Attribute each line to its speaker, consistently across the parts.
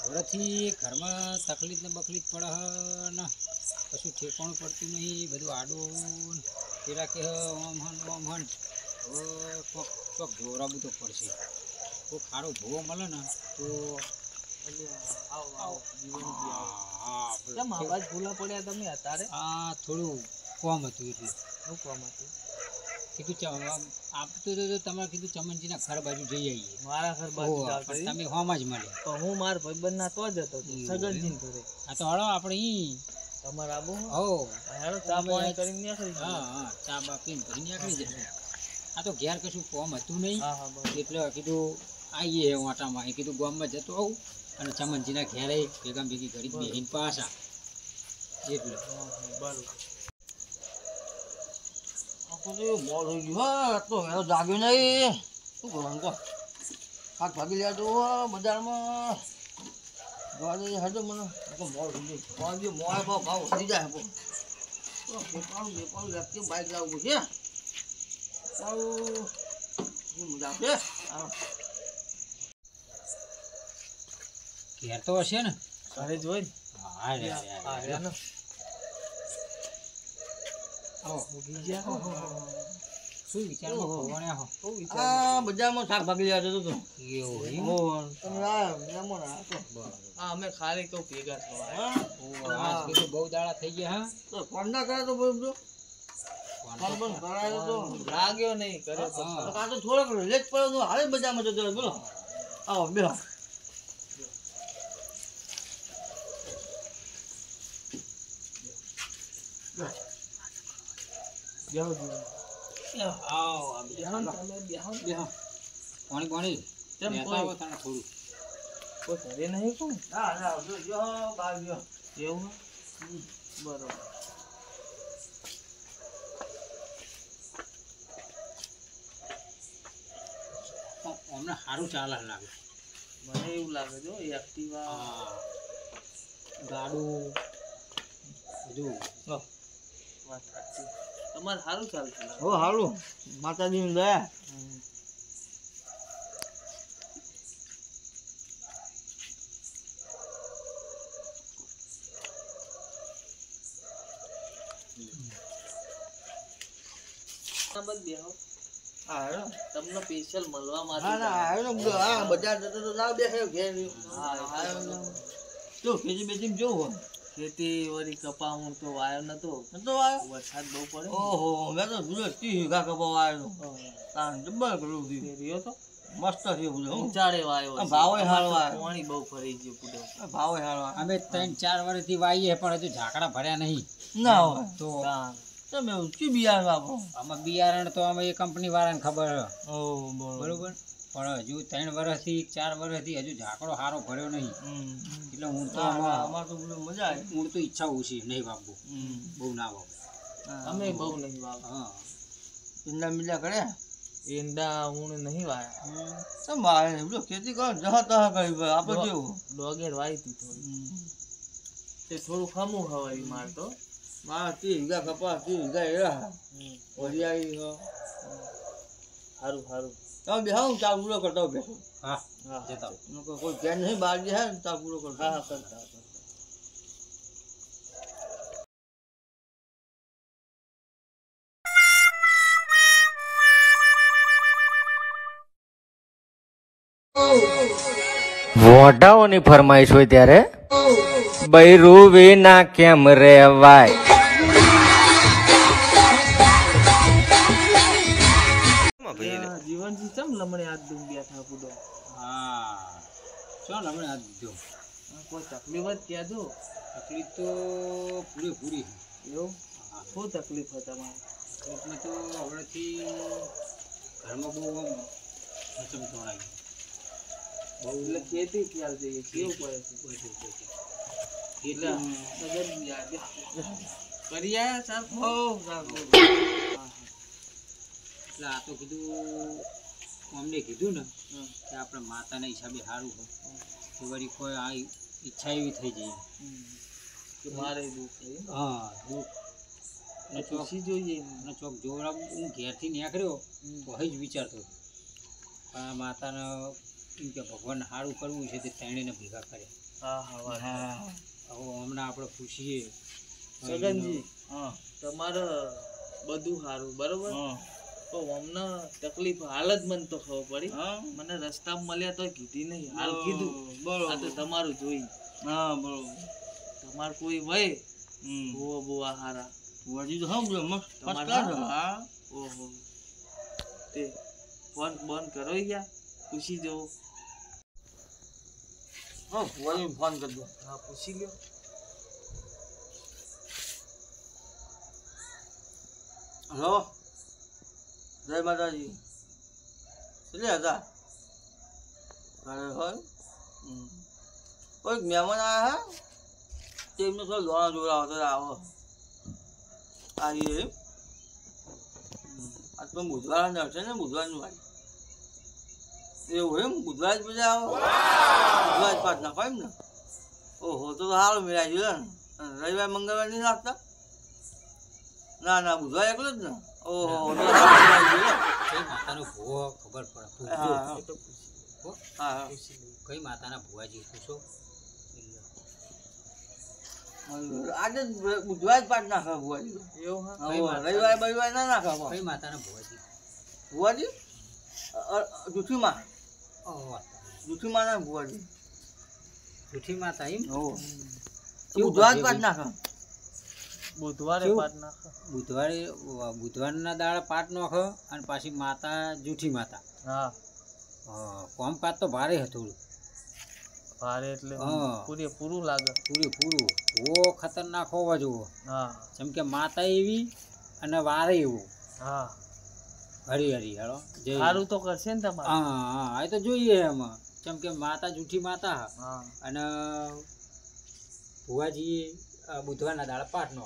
Speaker 1: હવેથી ઘરમાં તકલીફ ને બકલીફ પડે ને કશું ઠેકાણું પડતું નહીં, બધું આડું પેલા કે ઓમ હન હવે ચોક જોરાબું તો પડશે. કોઈ ખારો ભૂવો મળે ને તો થોડું કોમ હતું એટલે કોમ હતું કીધું આપતું તો તમારે કીધું ચમનજીના ઘર બાજુ જઈ આવીએ.
Speaker 2: મારા ઘર બાજુ
Speaker 1: તમે હોમાં જ મળે
Speaker 2: તો હું મારા ભાઈબંધ ના તો જ હતો સગનજી ઘરે.
Speaker 1: હા તો હળો આપણે ઈ
Speaker 2: તમારે આબુ
Speaker 1: હો
Speaker 2: હેડો ચા પાણી કરીને નીકળી
Speaker 1: હા ચા બા પીને પછી નીકળી જશે. આ તો ઘેર કશું કોમ હતું નહીં એટલે કીધું આવીએ વાટામાં. એ કીધું ગામમાં જતો આવું અને ચમનજીના ઘેરે ભેગા ભેગી ઘડી બેહીને પાછા એટલે
Speaker 2: બરોબર.
Speaker 3: મોડ થઈ ગયું તો એનો જાગ્યો નહીં. શું કરવાનું કહો? શાક ભાગી લે તો બજારમાં જોવા જઈએ. હજુ મને મોડ થઈ ગયું. મોડે ભાવ વધી જાય. બેપાળું વ્યક્તિ બાઇક લાવવું છે. મજા આવશે.
Speaker 1: ઘેર તો હશે ને?
Speaker 2: ઘરે જ હોય ને.
Speaker 1: હા રે શું વિચારમાં ભગવાને હો
Speaker 3: બજારમાં શાક ભાગી લેવા જતો હતો.
Speaker 2: અમે ખાલી તો ભેગા થવા
Speaker 1: બહુ દાડા થઈ ગયા. હા
Speaker 3: ફોન ના કરે તો બોલજો.
Speaker 2: લાગ્યો નહીં કરે
Speaker 3: તો થોડોક લેટ પડ્યો હાલે બજારમાં જતો બોલો. આવો બેહો.
Speaker 1: પાણી પાણી થોડું
Speaker 2: કોઈ ઘરે નહીં કોણ એવું બરોબર.
Speaker 1: અમને સારું ચાલે લાગે.
Speaker 2: મને એવું લાગે જો એક્ટિવા
Speaker 1: ગાડું બધું
Speaker 2: વાત સાચી. તમારે સારું ચાલશે.
Speaker 3: હો સારું માતાજીની દયા.
Speaker 2: તમને સ્પેશિયલ મળવા માટે
Speaker 3: બજાર જતો તો લાવ બેસે ઘેર. જો ખેતી બેતી જોવું
Speaker 2: ખેતી વળી કપા હું તો વાયો નતો વરસાદ બહુ પડે.
Speaker 3: ઓહો મેં તો 30 વીઘા કપા વાયો જબ્બર કરું
Speaker 2: રહ્યો તો
Speaker 3: મસ્ત થયું બધું.
Speaker 2: ઊંચાડે વાયો
Speaker 3: ભાવે હારો
Speaker 2: પાણી બહુ ફરી ગયું પૂડો.
Speaker 3: ભાવે હારો
Speaker 1: અમે 3-4 વર્ષથી વાઈએ પણ હજુ ઝાકડા ભર્યા નહીં.
Speaker 3: ના હોય
Speaker 1: તો
Speaker 3: તમે ઊંચી બિયારણ વાપરો.
Speaker 1: આમાં બિયારણ તો અમે એ કંપની વાળાને ખબર
Speaker 3: ઓહ
Speaker 1: બરોબર પણ હજુ 3 વર્ષથી 4 વર્ષથી હજુ ઝાકડો સારો ભર્યો નહીં. એટલે હું તો
Speaker 3: અમાર તો મજા આવી.
Speaker 1: હું તો ઈચ્છા ઓછી નહીં વાપવું. બહુ ના વાપવું.
Speaker 2: અમે બહુ નહીં વાવ.
Speaker 1: હા
Speaker 3: ઈંડા મીંડા કરે
Speaker 2: ઈંડા હું નહીં વાયા.
Speaker 3: સંભાળે બોલો ખેતી કરો જહા તહા કરી આપણે કેવું
Speaker 2: ડોગેર વાઈ હતી થોડી તે થોડું ખમું હવાય માર તો.
Speaker 3: મારા 30 વીઘા કપાસ 30 વીઘા એરા વરિયાળી
Speaker 2: સારું સારું.
Speaker 3: તમે બેહો હું ચા પૂરો કરતો બેસો.
Speaker 1: હા જતા
Speaker 3: કોઈ ધ્યાન નહીં બહાર જાય ને ચા પૂરો કરતો.
Speaker 2: હા કરતા
Speaker 4: વોઢાઓની ફરમાઈશ હોય ત્યારે બૈરું વિના કેમ રેવાય.
Speaker 2: જીવનજી ચમ લમણે હાથ દુમ બેઠા પૂડો.
Speaker 1: હા ચાલ હમણાં હાથ દીધો.
Speaker 2: કોઈ તકલીફ જ કહેજો.
Speaker 1: તકલીફ તો પૂરેપૂરી.
Speaker 2: એવું શું તકલીફ હોય તમારે?
Speaker 1: તકલીફમાં તો હવેથી ઘરમાં બહુ ચમચોડાય બહુ
Speaker 2: એટલે ખેતી ખ્યાલ જઈએ કેવું પડે છે એટલે કરી આયા ચાર
Speaker 1: એટલે આ તો કીધું અમને કીધું ને કે આપણે માતાના હિસાબે સારું હોય તો વળી કોઈ આ ઈચ્છા એવી થઈ જાય
Speaker 2: કે મારે દુઃખ
Speaker 1: હા દુઃખ
Speaker 2: ને ચોખી જોઈએ
Speaker 1: અને ચોક જોવડા હું ઘેરથી નીકળ્યો તો જ વિચારતો હતો પણ આ માતાને એમ કે ભગવાન સારું કરવું છે તે ત્રણેયને ભેગા કર્યા
Speaker 2: હા હા વાત
Speaker 3: હા
Speaker 1: હવે હમણાં આપણે પૂછીએ
Speaker 2: સગનજી
Speaker 3: હા
Speaker 2: તમારે બધું સારું બરોબર
Speaker 3: હા
Speaker 2: તો અમને તકલીફ હાલ જ મને તો ખબર પડી
Speaker 3: હા
Speaker 2: મને રસ્તામાં મળ્યા તો કીધી નહીં હાલ કીધું આ તો
Speaker 3: બરોબર
Speaker 2: તમારું જોઈ
Speaker 3: હા બરોબર
Speaker 2: તમાર કોઈ હોય
Speaker 3: હમ
Speaker 2: બુઆ બુઆ હારા
Speaker 3: વજી તો હા બોલો મસ્ત
Speaker 2: તમારે
Speaker 3: ફર્સ્ટ ક્લાસ
Speaker 2: હા?
Speaker 3: હા
Speaker 2: ઓહો તે ફોન બોન કરો યાર પૂછી જવું
Speaker 3: હા વજી ફોન કરજો
Speaker 2: હા પૂછી લ્યો
Speaker 3: હલો જય માતાજી કેટલે હતા ઘરે હોય કોઈક મહેમાન આવ્યા હા તેમને થોડો લોણા જોડાવો તો આવો આવીએ એમ આજ તો બુધવાર ને હશે ને બુધવારનું ભાઈ એવું એમ બુધવાર જ પછી આવો બુધવાર જ પાછ નાખો એમ ને ઓહો તો સારું મેળાઈ ગયું ને રવિવાર મંગળવાર નહીં નાખતા ના ના બુધવાર એકલો જ ને ઓહો તો સારું મેળાઈ ગયું
Speaker 1: કઈ માતાનો ભૂવો ખબર પડે
Speaker 3: હા,
Speaker 1: પૂછજો.
Speaker 3: હા.
Speaker 2: એ તો પૂછી
Speaker 1: હો?
Speaker 3: હા હા
Speaker 1: કઈ માતાના ભુવાજી પૂછો
Speaker 3: આજે જ બુધવાર જ પાછ નાખે ભુવાજી
Speaker 2: એવું હા
Speaker 1: કઈ વાત?
Speaker 3: રવિવાર બવિવાર ના નાખે
Speaker 1: કઈ માતાના ભુવાજી
Speaker 3: ભુવાજી જુઠીમાં
Speaker 1: ઓહ,
Speaker 3: જુઠીમાં ના ભુવાજી
Speaker 1: જૂઠી માતા એમ
Speaker 3: બુધવાર જ પાછ નાખે
Speaker 2: બુધવારે
Speaker 1: કેવું?
Speaker 2: પાટ નાખો
Speaker 1: બુધવારના દાડા પાટ નોખો અને પાછી માતા જૂઠી માતા
Speaker 2: હા
Speaker 1: કોમકાજ તો ભારે હતું
Speaker 2: ભારે એટલે
Speaker 1: હા.
Speaker 2: પૂરેપૂરું લાગે
Speaker 1: પૂરું ઓ ખતરનાક હોવા જુઓ
Speaker 2: હા
Speaker 1: જેમ કે માતા એવી અને વારે એવું
Speaker 2: હા
Speaker 1: હરી હરી હેડો જય
Speaker 2: સારું તો કરશે ને તમારે
Speaker 1: હા હા એ તો જોઈએ એમાં જેમ કે માતા જૂઠી માતા
Speaker 2: હા
Speaker 1: અને ભુવાજી બુધવારના દાડા પાટ નો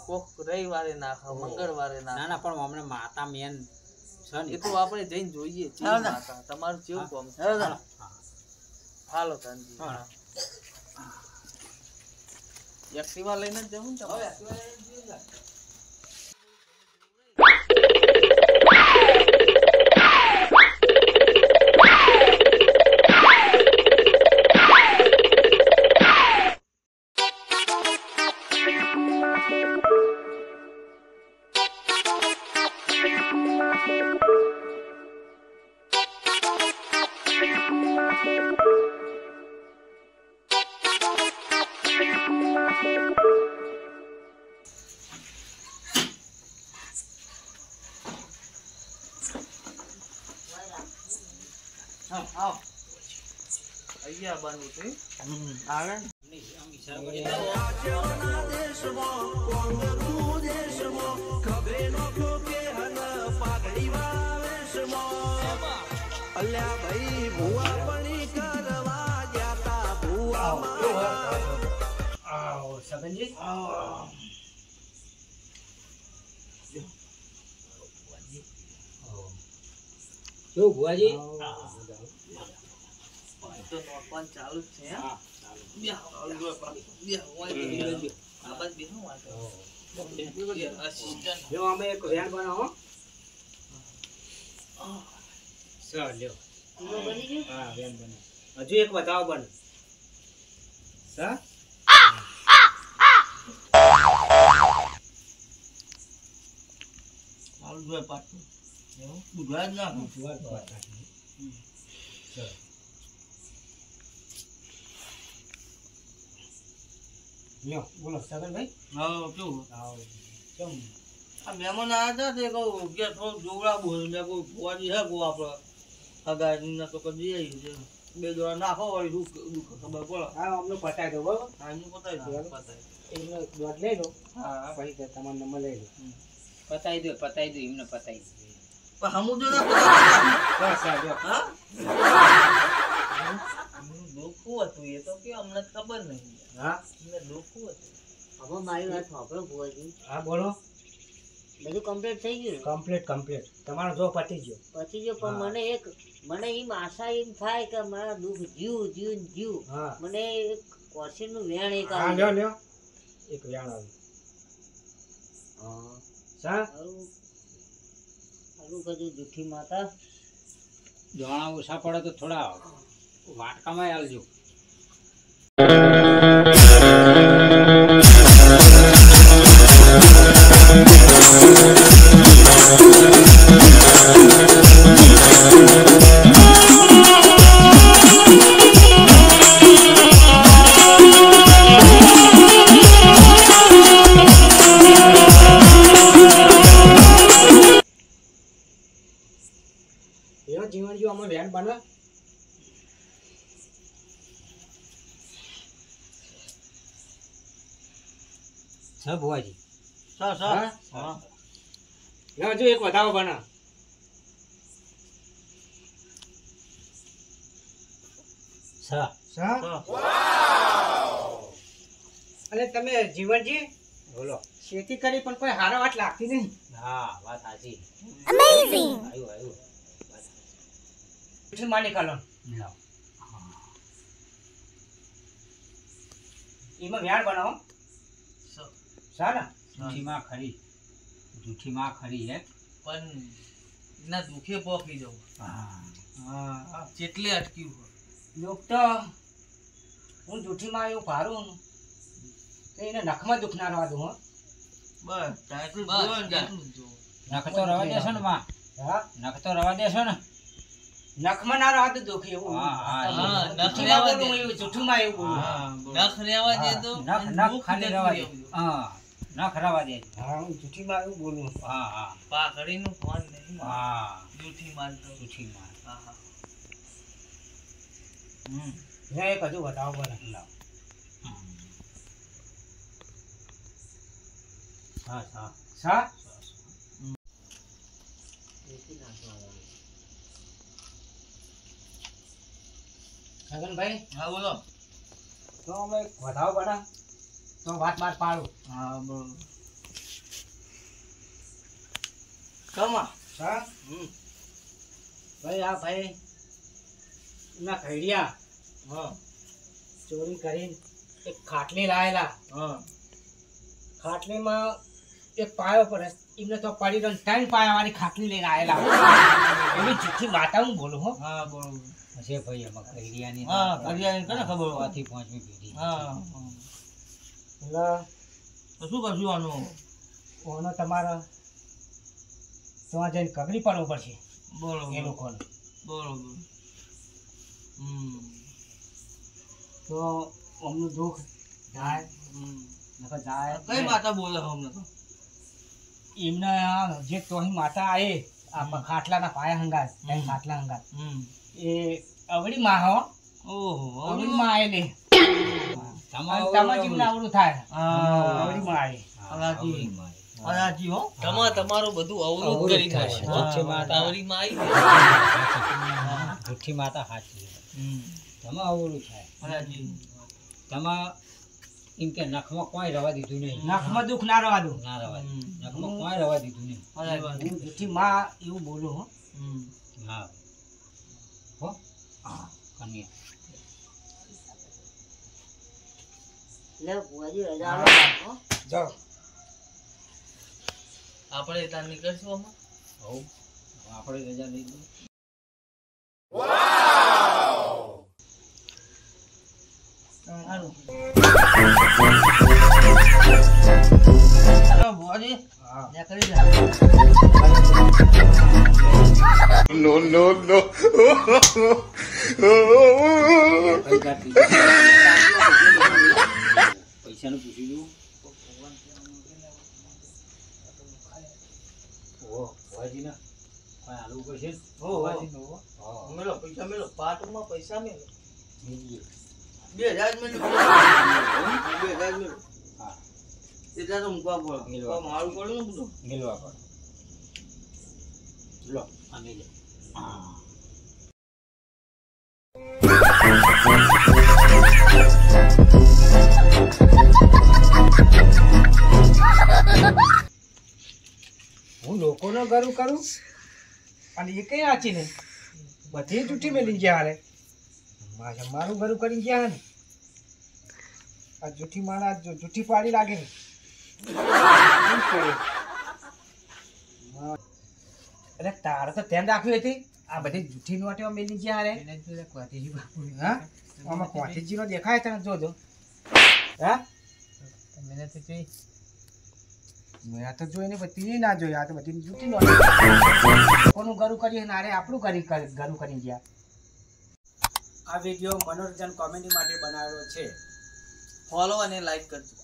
Speaker 2: કોક રવિવારે નાખે મંગળવારે
Speaker 1: ના
Speaker 2: નાખે
Speaker 1: ના પણ હમણાં માતા મેન છે ને
Speaker 2: એ તો આપણે જઈને જોઈએ છીએ
Speaker 3: હા, ના.
Speaker 2: માતા તમારું કેવું કામ છે
Speaker 3: હેલો ના.
Speaker 2: હાલો તાનજી
Speaker 1: હા.
Speaker 2: એક્ટિવા લઈને જ જવું ને તમારે
Speaker 3: હા આવો
Speaker 2: અહીંયા બનવું છે
Speaker 3: આવે
Speaker 1: આમ ઈશારો કરી સગનજી કેવું ભુવાજી
Speaker 2: તો નોકવાનું ચાલુ જ છે
Speaker 1: હા જો અમે એક વેન બનાવો સર લ્યો હા વેન બને હજુ એક બતાવો બન સર
Speaker 3: સારું જોઈએ પાછું બુધવાર જ નાખે
Speaker 1: બુધવાર તો વાત સાચી. સર લ્યો બોલો સગનભાઈ
Speaker 3: હા કેવું
Speaker 1: આવો કેમ
Speaker 3: આ મહેમાન આવ્યા હતા તે કહું કે થોડું જોવડાવું હોય મેં કહું ભુવાજી હે કહું આપણે અગાડી તો કદી આવી છે બે દોડા નાખો હોય દુઃખ ખબર પડે
Speaker 1: હા અમને પતાવી દો બરોબર
Speaker 3: હા એમનું પતાવી દો
Speaker 1: એમને દોઢ લઈ લો
Speaker 3: હા
Speaker 1: પછી તમારો નંબર લઈ લો પતાવી દો એમને પતાવી દો
Speaker 3: પણ હમું જો ના પતાવી
Speaker 1: બસ આ જો
Speaker 3: હા
Speaker 2: દુઃખું હતું એ તો કે અમને ખબર નહીં
Speaker 1: હા
Speaker 2: અમને દુઃખું હતું
Speaker 5: હવે મારી વાત સાંભળો ભુવાજી
Speaker 1: હા બોલો
Speaker 5: બધું કમ્પ્લીટ થઈ ગયું
Speaker 1: કમ્પ્લીટ તમારો જો પતી ગયો
Speaker 5: પછી જો પણ
Speaker 1: હા.
Speaker 5: મને એમ આશા એમ થાય કે મારા દુઃખ જીવ
Speaker 1: હા
Speaker 5: મને એક કોશિનનું વેણ એક
Speaker 1: હા
Speaker 5: આવ્યું.
Speaker 1: લ્યો એક વ્યાણ આવ્યું
Speaker 5: હા.
Speaker 1: સા
Speaker 5: સારું કીધું જુઠ્ઠી માતા
Speaker 1: દોણા ઓછા પડે તો થોડા વાટકામાં આલજો એવો જીવન જો અમે વેન બને સબ ભુવાજી
Speaker 3: સર
Speaker 1: હા?
Speaker 3: હા
Speaker 1: એવો જો એક વધાવો બને સા
Speaker 3: સર
Speaker 1: અને તમે જીવનજી બોલો ખેતી કરી પણ કોઈ હારા વાત લાગતી નહીં હા વાત સાચી અમેઝિંગ આવ્યું માની કાલો એમાં વ્યાણ બનાવો સારા જૂઠીમાં ખરી જૂઠીમાં ખરી હે
Speaker 2: પણ ના દુખે પોકી જવું
Speaker 1: હા
Speaker 2: જેટલે અટક્યું હોય
Speaker 1: લોક તો હું જૂઠીમાં એવું ભારું ને તો એને નખમાં દુખ ના રવા દઉં હો
Speaker 3: બસ ટાઈટલ
Speaker 2: બસ
Speaker 3: જોવો ને
Speaker 2: એટલું જ જોવું.
Speaker 1: નખ તો રવા દેશો ને માં હા નખ તો રવા દેશો ને નખમાં ના રવા દો દુખ એવું
Speaker 2: હા, નખ
Speaker 1: જૂઠીમાં
Speaker 2: રહેવા
Speaker 1: બોલું
Speaker 2: દે.
Speaker 1: એવું જૂઠીમાં એવું બોલું
Speaker 3: હા બોલો.
Speaker 2: નખ રહેવા દે તો
Speaker 1: નખ
Speaker 2: અને
Speaker 1: નખ
Speaker 2: દુઃખ
Speaker 1: ખાલી
Speaker 2: નથી
Speaker 1: રવા દે
Speaker 2: રહેવું.
Speaker 1: હા નખ રવા દે હા હું જૂઠીમાં એવું બોલું હા હા
Speaker 2: પાઘડીનું ફોન નહીં મારે.
Speaker 1: હા
Speaker 2: જૂઠી માનતો
Speaker 1: જૂઠીમાં
Speaker 2: હા હા
Speaker 1: એક હજુ બતાવો પડે લાવ હા હા સા છગનભાઈ
Speaker 3: હા બોલો
Speaker 1: તો અમે વધાવો પડે તો વાત બાત પાડું
Speaker 3: હા બોલો
Speaker 1: કમા સા ભાઈ આ ભાઈ ના ખૈડિયા
Speaker 3: હા
Speaker 1: ચોરી કરીને એક ખાટલી લાયેલા
Speaker 3: હા
Speaker 1: ખાટલીમાં એક પાયો પડે એમને તો પડી ગયો 3 પાયા વાળી ખાટલી લઈને આયેલા એવી જુઠ્ઠી માતા હું બોલું હો
Speaker 3: હા બોલો
Speaker 1: હશે ભાઈ એમાં ખૈડિયાની
Speaker 3: હા કરિયાની કોને ખબર હોય?
Speaker 1: 4 થી 5મી પેઢી
Speaker 3: હા
Speaker 1: એટલે
Speaker 3: તો શું કરશું આનું
Speaker 1: ઓનો તમારે ત્યાં જઈને કગડી પડવું પડશે
Speaker 3: બોલો
Speaker 1: એ લોકોને
Speaker 3: બરોબર
Speaker 1: તો અમનું દુઃખ જાય નકર જાય
Speaker 3: કઈ માતા બોલે અમને તો
Speaker 1: એમને આ જે તોહી માતા આયે આ ખાટલાના પાયા હંગાત ખાટલા હંગાત એ અવળી માં હો
Speaker 3: ઓહો
Speaker 1: અવળી માં આયેલી તમારા જીવને આવડું થાય
Speaker 3: હા
Speaker 1: અવળી માં આયે
Speaker 3: અરાજી અરાજી હો
Speaker 2: તમારું બધું અવરું
Speaker 1: અવરું
Speaker 2: કરી
Speaker 1: થાય.
Speaker 2: નાખે.
Speaker 1: જુઠ્ઠી માતા.
Speaker 2: તાવરીમાં આવી
Speaker 1: જુઠ્ઠી માતા સાચી તમે અવળું થાય
Speaker 3: અરાજી
Speaker 1: તમા એમ કે નખમાં કોઈ રવા દીધું નહીં નખમાં દુઃખ ના રવા દઉં ના રવા દઉં નખમાં કોઈ રવા દીધું નહીં હું જુઠ્ઠી માં એવું બોલું હો હા હો હા કન્યા
Speaker 5: લે ભુવાજી રજા આપો.
Speaker 1: જાઓ
Speaker 2: આપણે ત્યાં નીકળશું આમાં
Speaker 1: હો આપણે રજા લઈ લઈએ
Speaker 3: સારું ચાલો ભુવાજી
Speaker 1: હા
Speaker 3: ત્યાં કરી જા
Speaker 1: પૈસાનું પૂછી દઉં ઓહો ભુવાજી ને કોઈ આલવું પડશે ને?
Speaker 3: ભુવાજીનું હો.
Speaker 1: હા
Speaker 3: મેલો પૈસા મેલો પાટમાં પૈસા મેલો
Speaker 1: મેલીએ.
Speaker 3: 2000 મેલો 2000 મેલો
Speaker 1: હા
Speaker 3: એટલા તો મૂકવા પડે
Speaker 1: મેલવા.
Speaker 3: મારું પડે ને બધું
Speaker 1: મેલવા પડે લો આ મેલે હા હું લોકોનો ગરું કરું અને એ કઈ આચી નહીં બધી જૂઠી મેલી ગયા હારે મારું ગરું કરી ગયા ને આ જૂઠી માણા જૂઠી પાડી લાગે ને શું કરે? અરે તારે તો ધ્યાન રાખ્યું હતી આ બધી જૂઠી નોટીઓ મેલી ગયા હારે હા આમાં કોઠીજી નો દેખાય તને જોજો
Speaker 6: હા
Speaker 1: તમે નથી જોઈ
Speaker 6: મેં તો જોઈ ને બધી ના જોઈ આ તો બધી જૂતી નો કોનું ગરું કરીએ ને આરે આપણું ગરું કરી ગયા આ વિડીયો મનોરંજન કોમેડી માટે બનાવેલો છે
Speaker 2: ફોલો અને લાઈક કરજો.